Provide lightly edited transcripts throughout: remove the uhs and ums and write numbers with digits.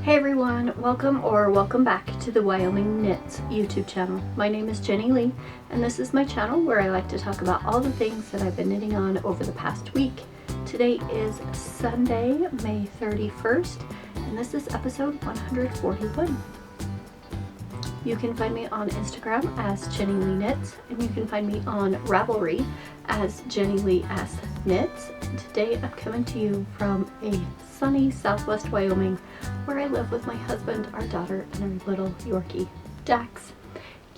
Hey everyone, welcome back to the Wyoming Knits YouTube channel. My name is Jenny Lee, and this is my channel where I like to talk about all the things that I've been knitting on over the past week. Today is Sunday, May 31st, and this is episode 141. You can find me on Instagram as Jenny Lee Knits, and you can find me on Ravelry as Jenny Lee S Knits. And today I'm coming to you from a sunny southwest Wyoming where I live with my husband, our daughter, and our little Yorkie, Dax.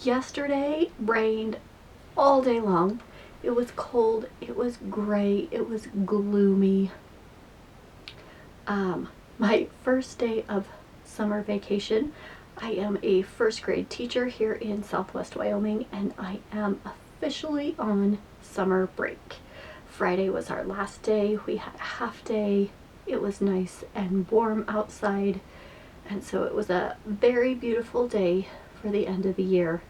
Yesterday rained all day long. It was cold, it was gray, it was gloomy. My first day of summer vacation. I am a first grade teacher here in southwest Wyoming, and I am officially on summer break. Friday was our last day. We had a half day. It was nice and warm outside, and so it was a very beautiful day for the end of the year.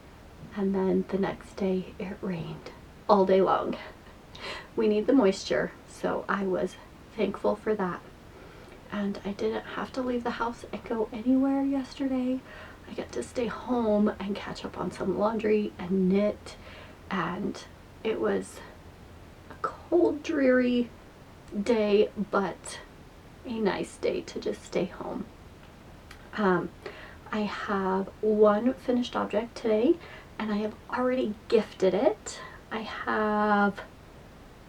And then the next day it rained all day long. We need the moisture, so I was thankful for that. And I didn't have to leave the house and go anywhere yesterday. I got to stay home and catch up on some laundry and knit, and it was a cold, dreary day, but a nice day to just stay home. I have one finished object today, and I have already gifted it. I have,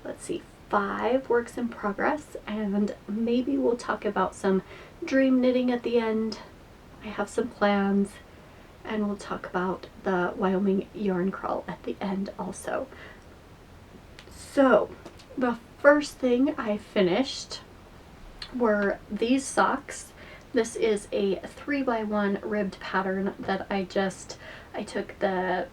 let's see, 5 works in progress, and maybe we'll talk about some dream knitting at the end. I have some plans, and we'll talk about the Wyoming yarn crawl at the end also. So the first thing I finished were these socks. This is a 3x1 ribbed pattern that I took the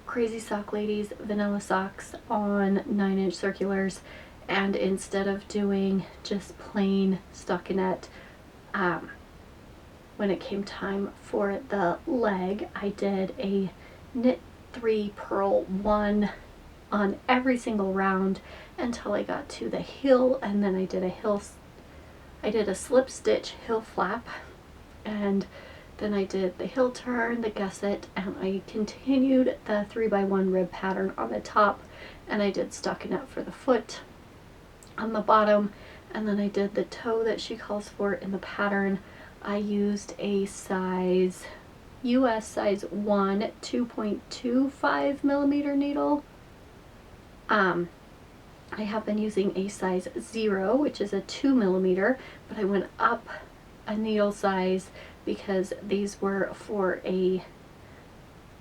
Crazy Sock Ladies vanilla socks on 9-inch circulars, and instead of doing just plain stockinette, when it came time for the leg, I did a knit 3 purl 1 on every single round until I got to the heel, and then I did a slip stitch heel flap, and then I did the heel turn, the gusset, and I continued the 3x1 rib pattern on the top, and I did stockinette for the foot on the bottom, and then I did the toe that she calls for in the pattern. I used a size US size 1 2.25 millimeter needle. I have been using a size 0, which is a 2 millimeter, but I went up a needle size because these were for a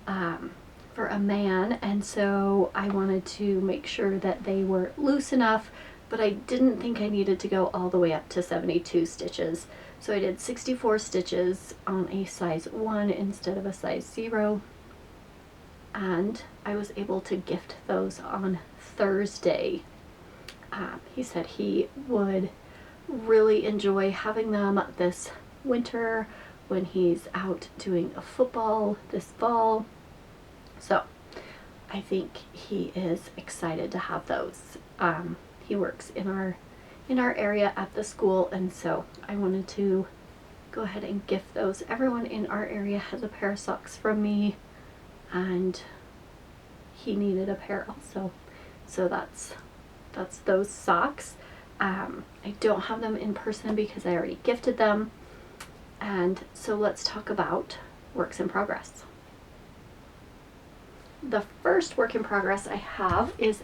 man, and so I wanted to make sure that they were loose enough, but I didn't think I needed to go all the way up to 72 stitches. So I did 64 stitches on a size 1 instead of a size 0, and I was able to gift those on Thursday. He said he would really enjoy having them this winter when he's out doing a football this fall. So I think he is excited to have those. He works in our area at the school, and so I wanted to go ahead and gift those. Everyone in our area has a pair of socks from me, and he needed a pair also. So that's those socks. I don't have them in person because I already gifted them. And so let's talk about works in progress. The first work in progress I have is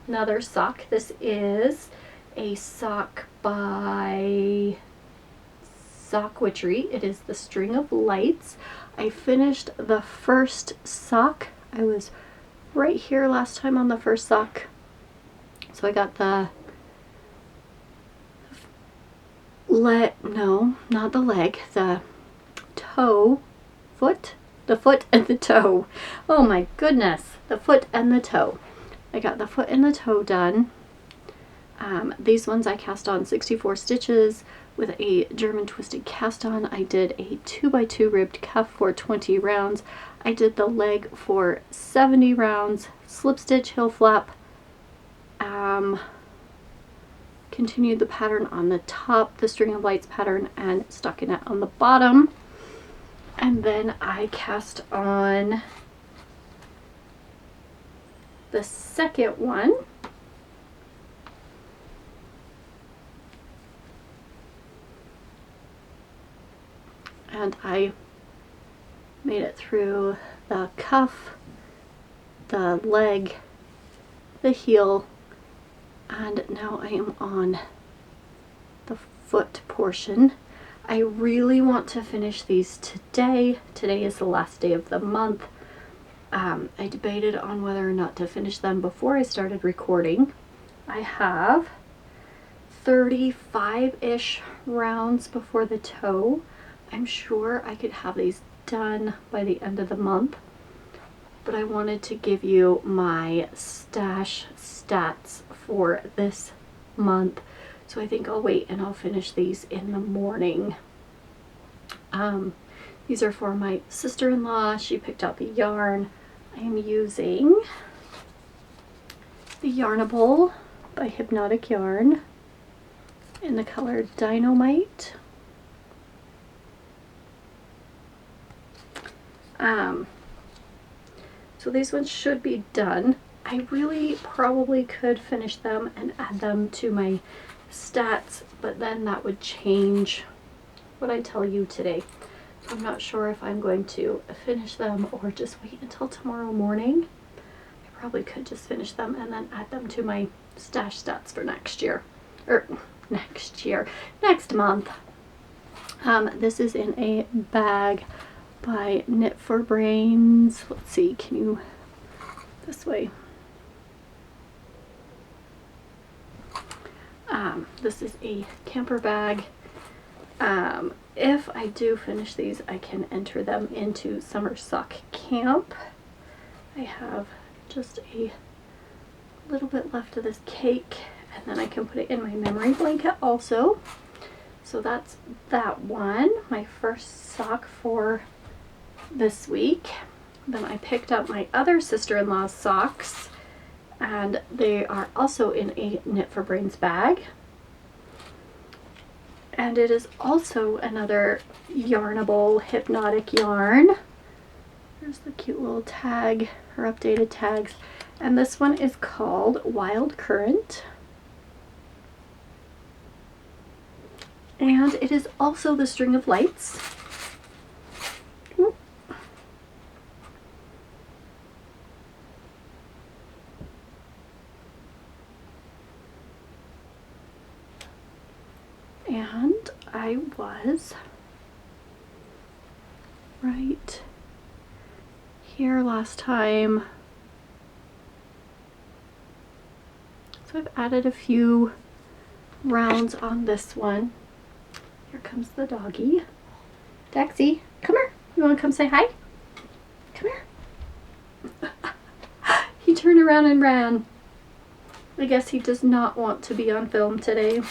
another sock. This is a sock by Sock Witchery. It is the String of Lights. I finished the first sock. I was right here last time on the first sock. So I got the not the leg, the toe, the foot and the toe. Oh my goodness, the foot and the toe. I got the foot and the toe done. These ones I cast on 64 stitches with a German twisted cast on. I did a 2x2 ribbed cuff for 20 rounds. I did the leg for 70 rounds, slip stitch, heel flap, continued the pattern on the top, the string of lights pattern, and stuck in it on the bottom. And then I cast on the second one. And I made it through the cuff, the leg, the heel, and now I am on the foot portion. I really want to finish these today. Today is the last day of the month. I debated on whether or not to finish them before I started recording. I have 35-ish rounds before the toe. I'm sure I could have these done by the end of the month, but I wanted to give you my stash stats for this month, so I think I'll wait and I'll finish these in the morning. These are for my sister-in-law. She picked out the yarn. I am using the Yarnable by Hypnotic Yarn in the color Dino-Mite. So these ones should be done. I really probably could finish them and add them to my stats, but then that would change what I tell you today. So I'm not sure if I'm going to finish them or just wait until tomorrow morning. I probably could just finish them and then add them to my stash stats for next year. Or next month. This is in a bag by Knit for Brains. Let's see, can you, this way. This is a camper bag. If I do finish these, I can enter them into summer sock camp. I have just a little bit left of this cake, and then I can put it in my memory blanket also. So that's that one, my first sock for this week. Then I picked up my other sister-in-law's socks, and they are also in a Knit for Brains bag. And it is also another Yarnable Hypnotic yarn. There's the cute little tag, her updated tags. And this one is called Wild Currant. And it is also the string of lights. And I was right here last time. So I've added a few rounds on this one. Here comes the doggy. Daxie, come here. You want to come say hi? Come here. He turned around and ran. I guess he does not want to be on film today.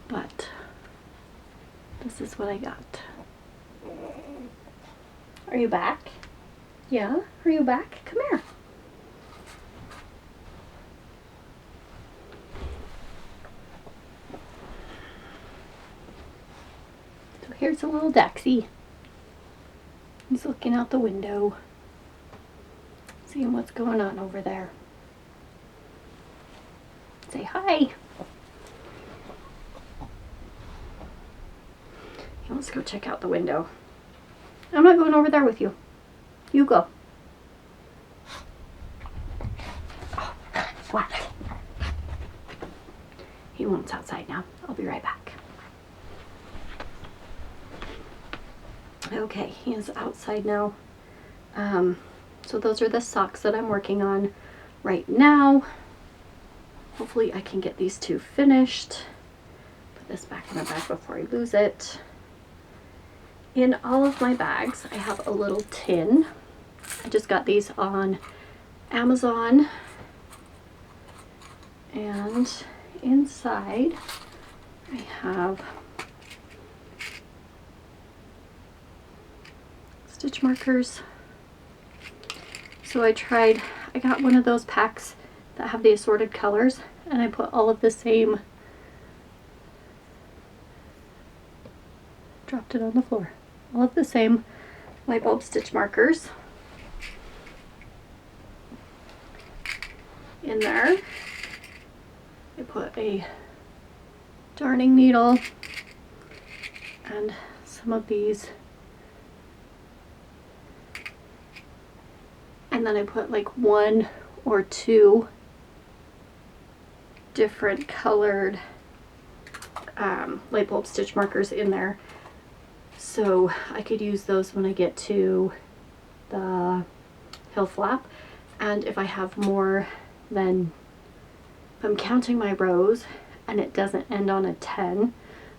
But this is what I got. Are you back? Yeah? Are you back? Come here. So here's a little Daxie. He's looking out the window, seeing what's going on over there. Say hi. He wants to go check out the window. I'm not going over there with you. You go. Oh, what? He wants outside now. I'll be right back. Okay, he is outside now. So those are the socks that I'm working on right now. Hopefully I can get these two finished. Put this back in the bag before I lose it. In all of my bags, I have a little tin. I just got these on Amazon. And inside, I have stitch markers. So I got one of those packs that have the assorted colors, and I put all of the same, dropped it on the floor, all of the same light bulb stitch markers in there. I put a darning needle and some of these, and then I put like 1 or 2 different colored light bulb stitch markers in there, so I could use those when I get to the hill flap. And if I have more than, if I'm counting my rows and it doesn't end on a 10,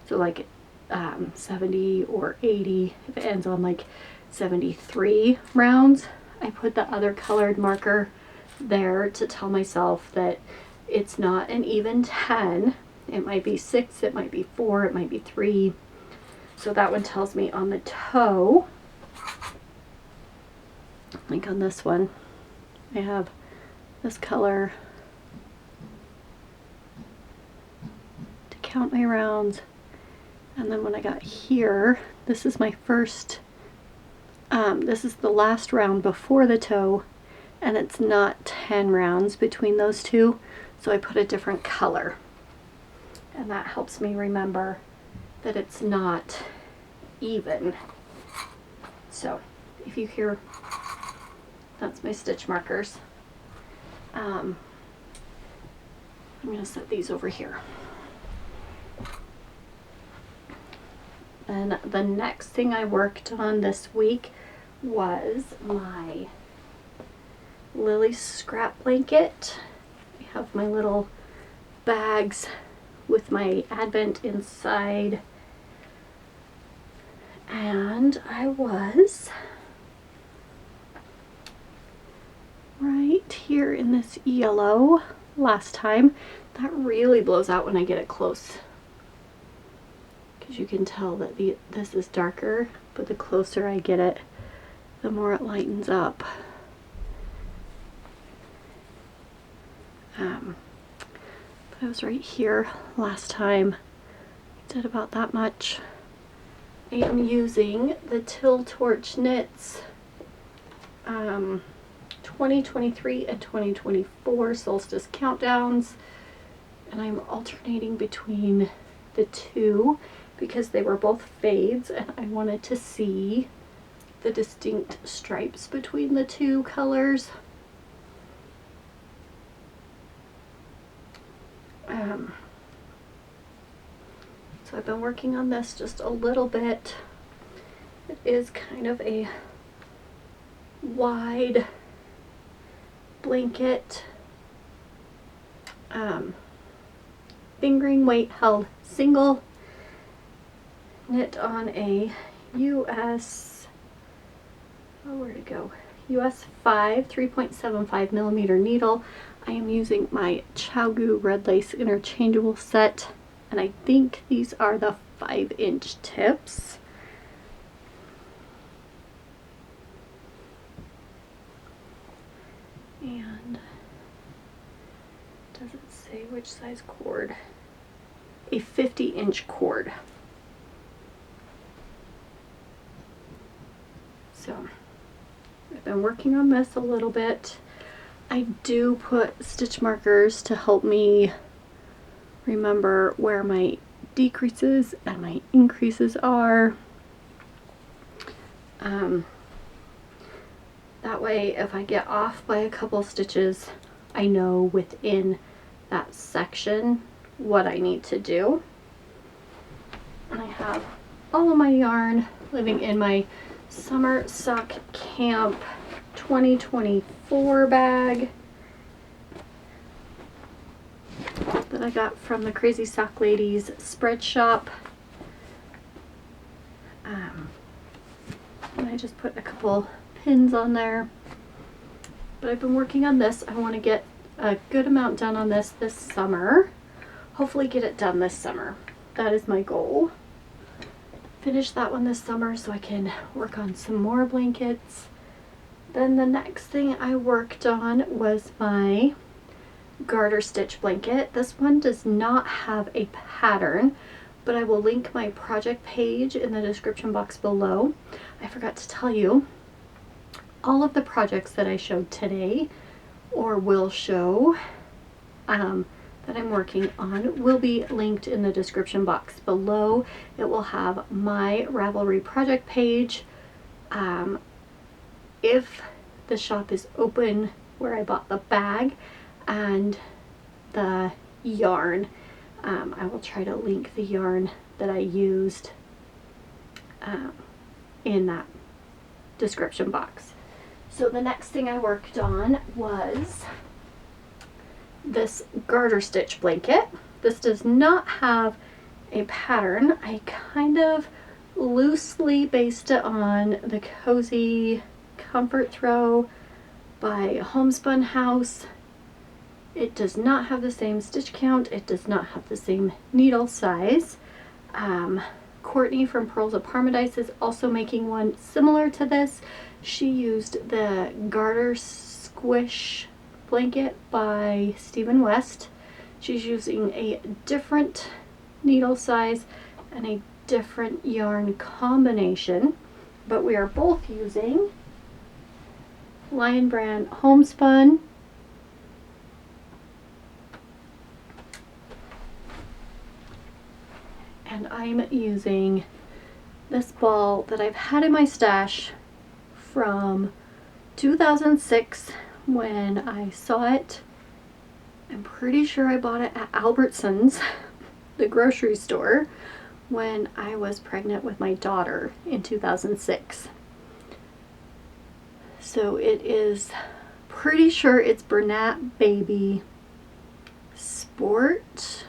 so like 70 or 80, if it ends on like 73 rounds, I put the other colored marker there to tell myself that it's not an even 10. It might be 6, it might be 4, it might be 3. So that one tells me on the toe, like on this one, I have this color to count my rounds. And then when I got here, this is my first, this is the last round before the toe, and it's not 10 rounds between those two, so I put a different color. And that helps me remember that it's not even. So if you hear, that's my stitch markers. I'm going to set these over here. And the next thing I worked on this week was my Lily scrap blanket. I have my little bags with my Advent inside, and I was right here in this yellow last time. That really blows out when I get it close, because you can tell that this is darker, but the closer I get it, the more it lightens up. But I was right here last time. Did about that much. I am using the Till Torch Knits 2023 and 2024 solstice countdowns, and I'm alternating between the two because they were both fades and I wanted to see the distinct stripes between the two colors. So I've been working on this just a little bit. It is kind of a wide blanket, fingering weight held single, knit on a US, oh, where'd it go? US 5 3.75 millimeter needle. I am using my Chowgu red lace interchangeable set, and I think these are the 5-inch tips. And does it say which size cord? A 50-inch cord. So I've been working on this a little bit. I do put stitch markers to help me remember where my decreases and my increases are. That way, if I get off by a couple stitches, I know within that section what I need to do. And I have all of my yarn living in my Summer Sock Camp 2024 bag that I got from the Crazy Sock Ladies spread shop. And I just put a couple pins on there. But I've been working on this. I want to get a good amount done on this summer. Hopefully get it done this summer. That is my goal. Finish that one this summer so I can work on some more blankets. Then the next thing I worked on was my garter stitch blanket. This one does not have a pattern, but I will link my project page in the description box below. I forgot to tell you, all of the projects that I showed today or will show that I'm working on will be linked in the description box below. It will have my Ravelry project page. If the shop is open where I bought the bag and the yarn, I will try to link the yarn that I used in that description box. So the next thing I worked on was this garter stitch blanket. This does not have a pattern. I kind of loosely based it on the Cozy Comfort Throw by Homespun House. It does not have the same stitch count. It does not have the same needle size. Courtney from Purls of Parmadise is also making one similar to this. She used the Garter Squish blanket by Stephen West. She's using a different needle size and a different yarn combination, but we are both using Lion Brand Homespun. And I'm using this ball that I've had in my stash from 2006 when I saw it. I'm pretty sure I bought it at Albertsons, the grocery store, when I was pregnant with my daughter in 2006. So it is, pretty sure it's Bernat Baby Sport,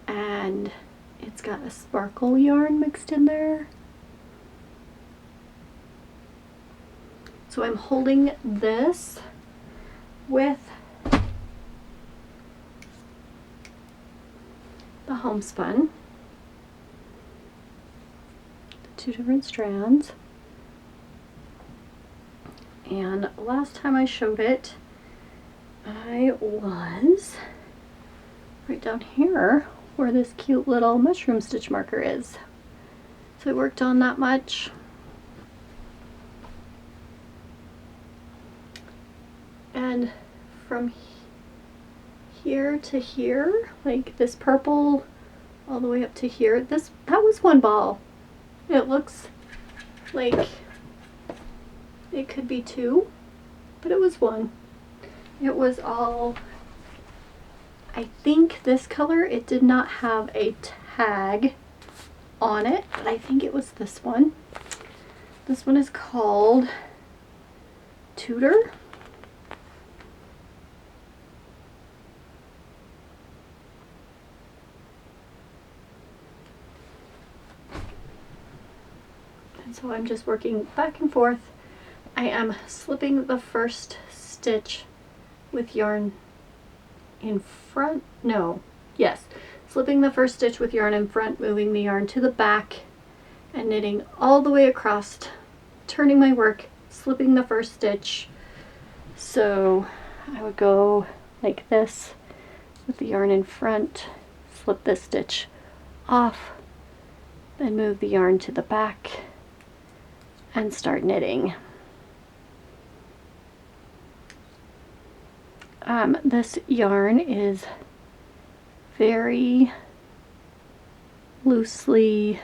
and it's got a sparkle yarn mixed in there. So I'm holding this with the homespun, the two different strands. And last time I showed it, I was right down here where this cute little mushroom stitch marker is. So I worked on that much. And from here to here, like this purple all the way up to here, that was one ball. It looks like it could be two, but it was one. It was all, I think this color, it did not have a tag on it, but I think it was this one. This one is called Tudor. And so I'm just working back and forth. I am slipping the first stitch with yarn in front, slipping the first stitch with yarn in front, moving the yarn to the back, and knitting all the way across, turning my work, slipping the first stitch. So I would go like this with the yarn in front, slip this stitch off, then move the yarn to the back and start knitting. This yarn is very loosely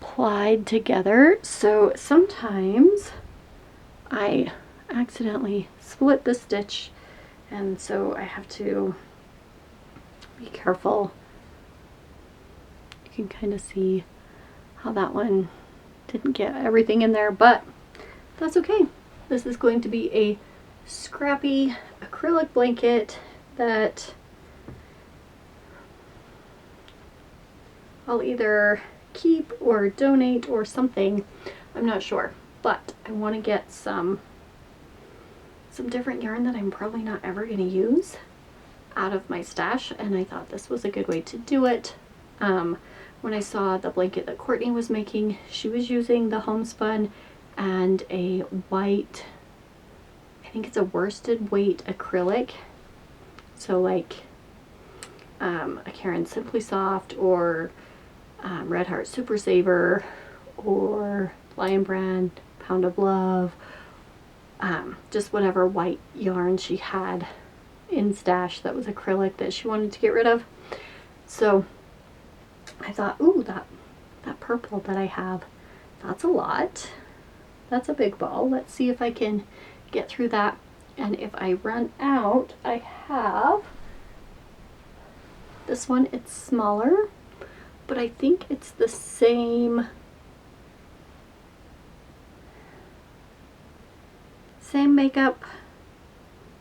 plied together, so sometimes I accidentally split the stitch, and so I have to be careful. You can kind of see how that one didn't get everything in there, but that's okay. This is going to be a scrappy acrylic blanket that I'll either keep or donate or something. I'm not sure, but I want to get some different yarn that I'm probably not ever going to use out of my stash, and I thought this was a good way to do it. When I saw the blanket that Courtney was making, she was using the homespun and a white, I think it's a worsted weight acrylic. So like a Currant Simply Soft, or Red Heart Super Saver, or Lion Brand Pound of Love, just whatever white yarn she had in stash that was acrylic that she wanted to get rid of. So I thought, ooh, that purple that I have, that's a lot. That's a big ball. Let's see if I can get through that. And if I run out, I have this one. It's smaller, but I think it's the same makeup.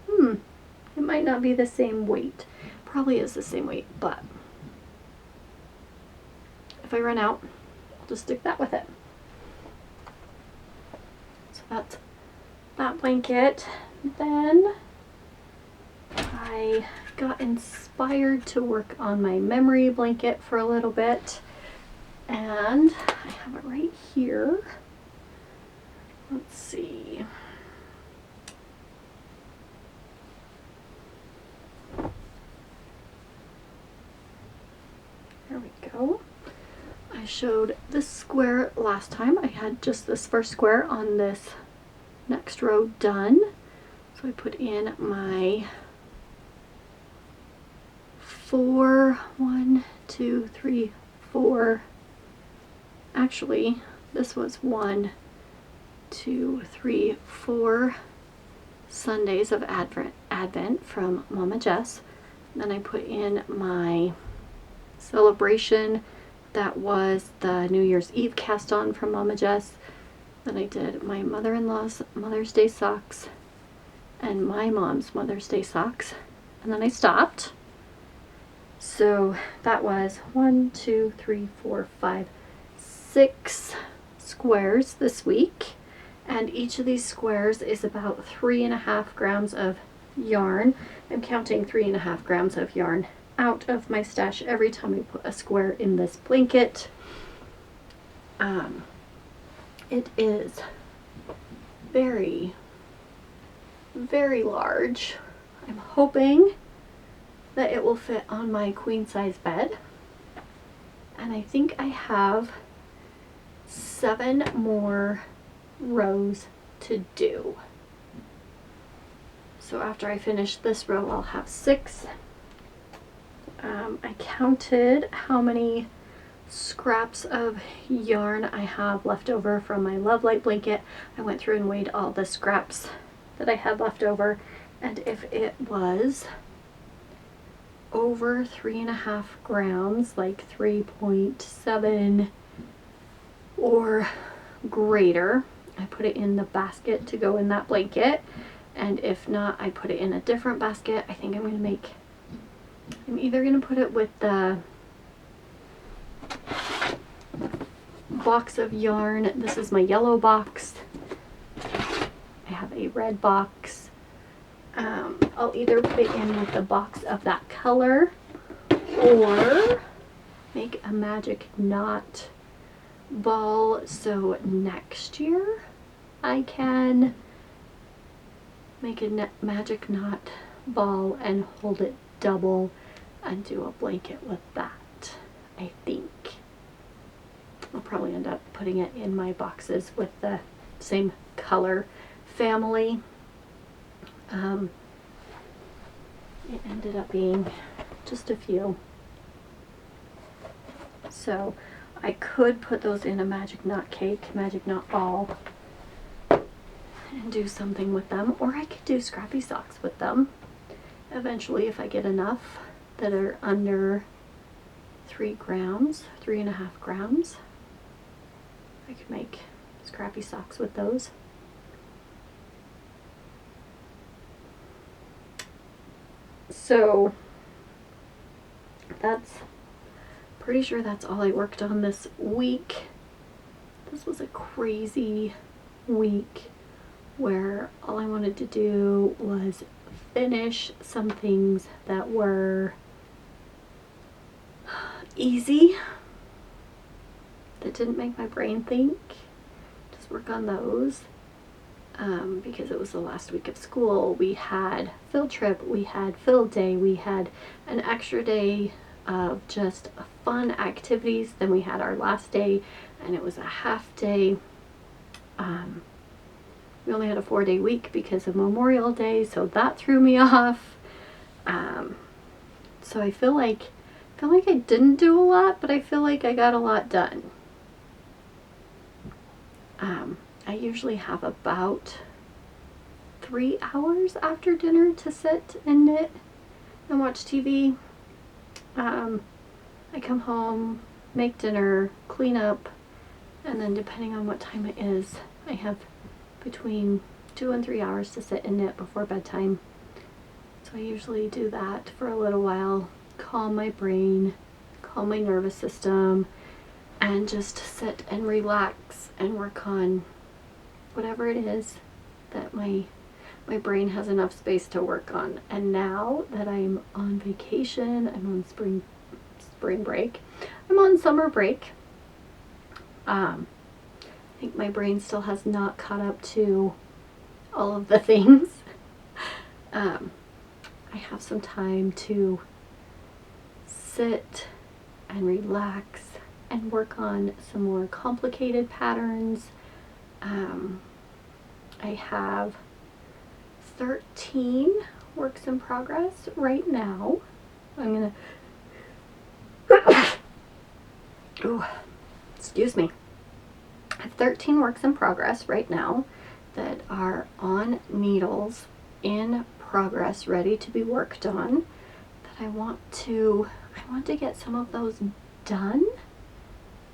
It might not be the same weight. Probably is the same weight, but if I run out, I'll just stick that with it. So that's that blanket. Then I got inspired to work on my memory blanket for a little bit, and I have it right here. Let's see. There we go. I showed this square last time. I had just this first square on this next row done. So I put in my 4, 1, 2, 3, 4. Actually, this was 1, 2, 3, 4 Sundays of Advent from Mama Jess. Then I put in my celebration that was the New Year's Eve cast on from Mama Jess. Then I did my mother-in-law's Mother's Day socks and my mom's Mother's Day socks, and then I stopped. So that was 1, 2, 3, 4, 5, 6 squares this week, and each of these squares is about 3.5 grams of yarn. I'm counting 3.5 grams of yarn out of my stash every time I put a square in this blanket. It is very, very large. I'm hoping that it will fit on my queen size bed, and I think I have 7 more rows to do. So after I finish this row, I'll have 6. I counted how many scraps of yarn I have left over from my Love Light blanket. I went through and weighed all the scraps that I had left over, and if it was over 3.5 grams, like 3.7 or greater, I put it in the basket to go in that blanket, and if not, I put it in a different basket. I think I'm either going to put it with the box of yarn. This is my yellow box. I have a red box. I'll either put it in with the box of that color, or make a magic knot ball, so next year I can make a magic knot ball and hold it double and do a blanket with that. I think I'll probably end up putting it in my boxes with the same color family. It ended up being just a few, so I could put those in a magic knot cake, magic knot ball, and do something with them, or I could do scrappy socks with them eventually if I get enough that are under 3 grams, 3.5 grams. I could make scrappy socks with those. So that's pretty sure that's all I worked on this week. This was a crazy week where all I wanted to do was finish some things that were easy, that didn't make my brain think. Just work on those. because it was the last week of school. We had field trip, we had field day, we had an extra day of just fun activities. Then we had our last day, and it was a half day. We only had a 4-day week because of Memorial Day, so that threw me off. So I feel like I didn't do a lot, but I feel like I got a lot done. I usually have about 3 hours after dinner to sit and knit and watch TV. I come home, make dinner, clean up, and then depending on what time it is, I have between 2 and 3 hours to sit and knit before bedtime. So I usually do that for a little while, calm my brain, calm my nervous system, and just sit and relax and work on whatever it is that my brain has enough space to work on. And now that I'm on vacation, I'm on spring break, I'm on summer break, I think my brain still has not caught up to all of the things. I have some time to sit and relax and work on some more complicated patterns. I have 13 works in progress right now. I'm gonna oh, excuse me. I have 13 works in progress right now that are on needles, in progress, ready to be worked on, that I want to get some of those done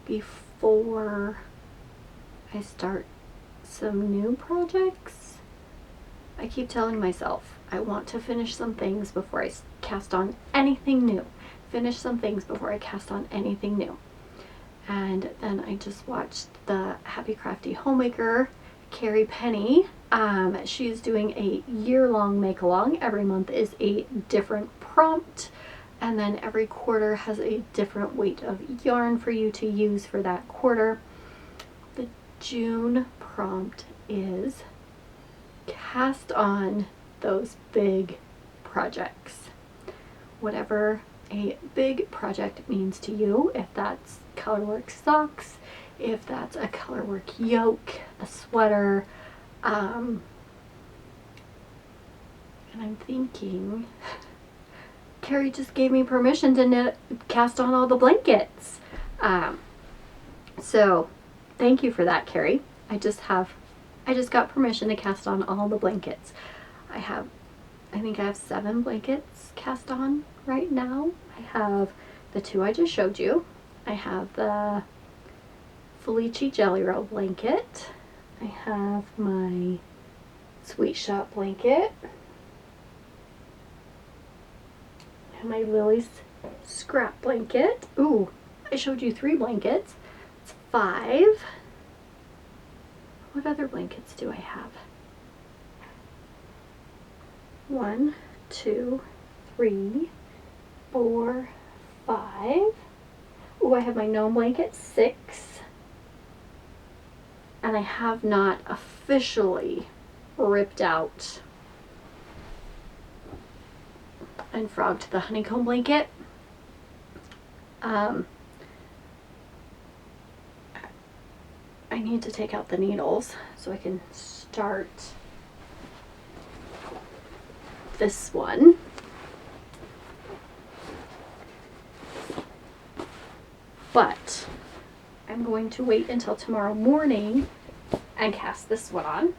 before I start some new projects. I keep telling myself I want to finish some things before I cast on anything new. Finish some things before I cast on anything new. And then I just watched the Happy Crafty Homemaker, Carrie Penny. She's doing a year-long make-along. Every month is a different prompt, and then every quarter has a different weight of yarn for you to use for that quarter. The June prompt is cast on those big projects. Whatever a big project means to you, if that's colorwork socks, if that's a colorwork yoke, a sweater, and I'm thinking, Carrie just gave me permission to cast on all the blankets. So thank you for that, Carrie. I just got permission to cast on all the blankets. I think I have 7 blankets cast on right now. I have the 2 I just showed you. I have the Felici Jelly Roll blanket. I have my Sweet Shop blanket. I have my Lily's Scrap blanket. Ooh, I showed you 3 blankets. It's 5. What other blankets do I have? 1, 2, 3, 4, 5. Oh, I have my Gnome blanket, 6. And I have not officially ripped out and frogged the honeycomb blanket. I need to take out the needles so I can start this one. But I'm going to wait until tomorrow morning and cast this one on.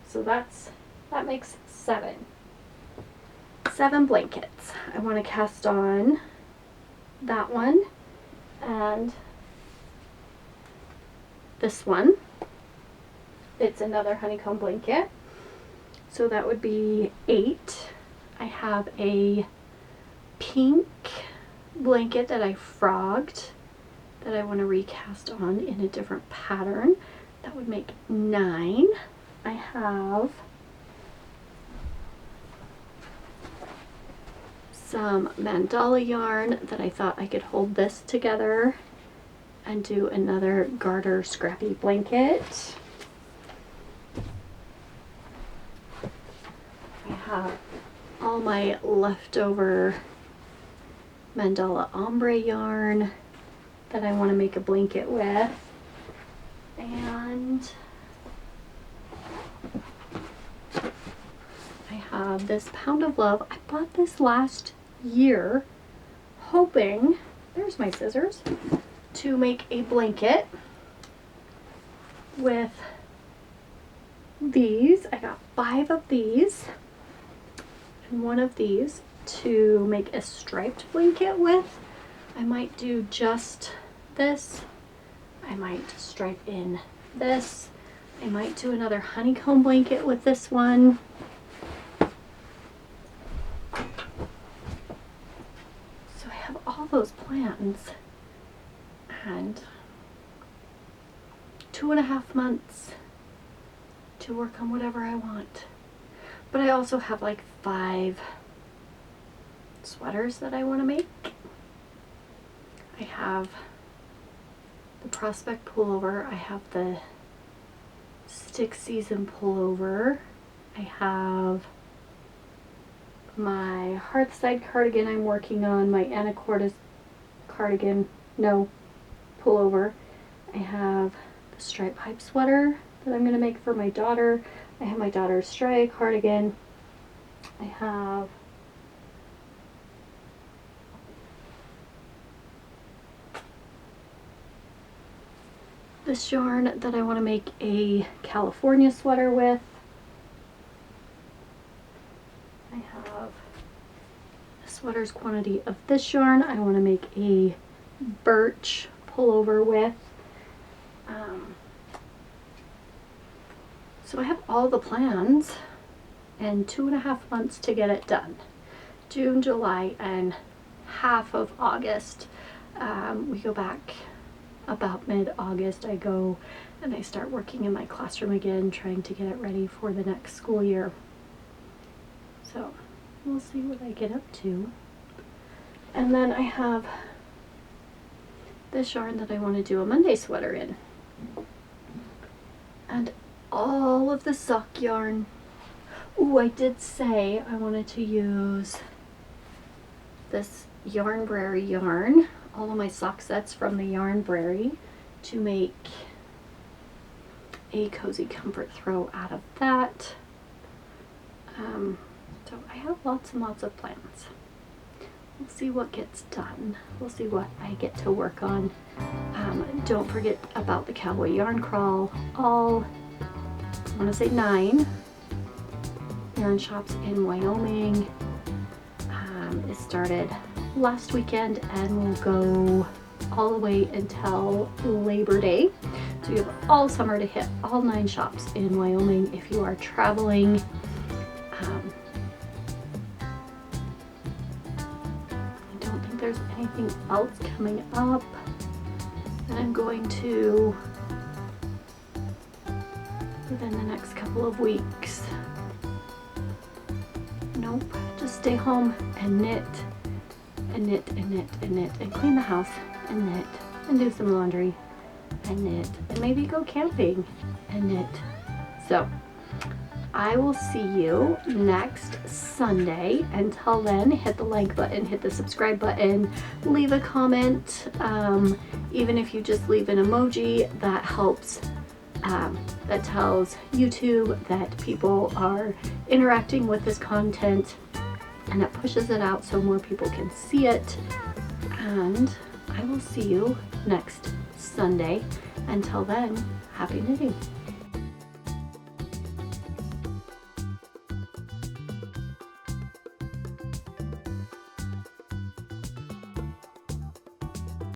So that makes 7. 7 blankets. I want to cast on that one and this one. It's another honeycomb blanket. So that would be 8. I have a pink blanket that I frogged that I want to recast on in a different pattern. That would make 9. I have some mandala yarn that I thought I could hold this together and do another Garter scrappy blanket. have all my leftover mandala ombre yarn that I want to make a blanket with. And I have this Pound of Love. I bought this last year hoping, there's my scissors, to make a blanket with these. I got 5 of these and 1 of these to make a striped blanket with. I might do just this. I might stripe in this. I might do another honeycomb blanket with this one. So I have all those plans and 2.5 months to work on whatever I want. But I also have like 5 sweaters that I want to make. I have the Prospect pullover. I have the Stick Season pullover. I have my Hearthside cardigan I'm working on, my Anacortes cardigan, no, pullover. I have the striped pipe sweater that I'm going to make for my daughter. I have my daughter's Stripe cardigan. I have this yarn that I want to make a California sweater with. I have a sweater's quantity of this yarn I want to make a birch pullover with. So I have all the plans and 2.5 months to get it done. June, July, and half of August. We go back about mid-August. I go and I start working in my classroom again, trying to get it ready for the next school year. So we'll see what I get up to. And then I have this yarn that I want to do a Monday sweater in. And all of the sock yarn. Ooh, I did say I wanted to use this Yarnbrary yarn, all of my sock sets from the Yarnbrary, to make a cozy comfort throw out of that. So I have lots and lots of plans. We'll see what gets done. We'll see what I get to work on. Don't forget about the Cowboy yarn crawl. All, I want to say 9 yarn shops in Wyoming. It started last weekend and will go all the way until Labor Day. So you have all summer to hit all 9 shops in Wyoming if you are traveling. I don't think there's anything else coming up that I'm going to within the next couple of weeks. Nope, just stay home and knit and knit and knit and knit and clean the house and knit and do some laundry and knit and maybe go camping and knit. So I will see you next Sunday. Until then, hit the like button, hit the subscribe button, leave a comment. Even if you just leave an emoji, that helps. That tells YouTube that people are interacting with this content, and that pushes it out so more people can see it. And I will see you next Sunday. Until then, happy knitting.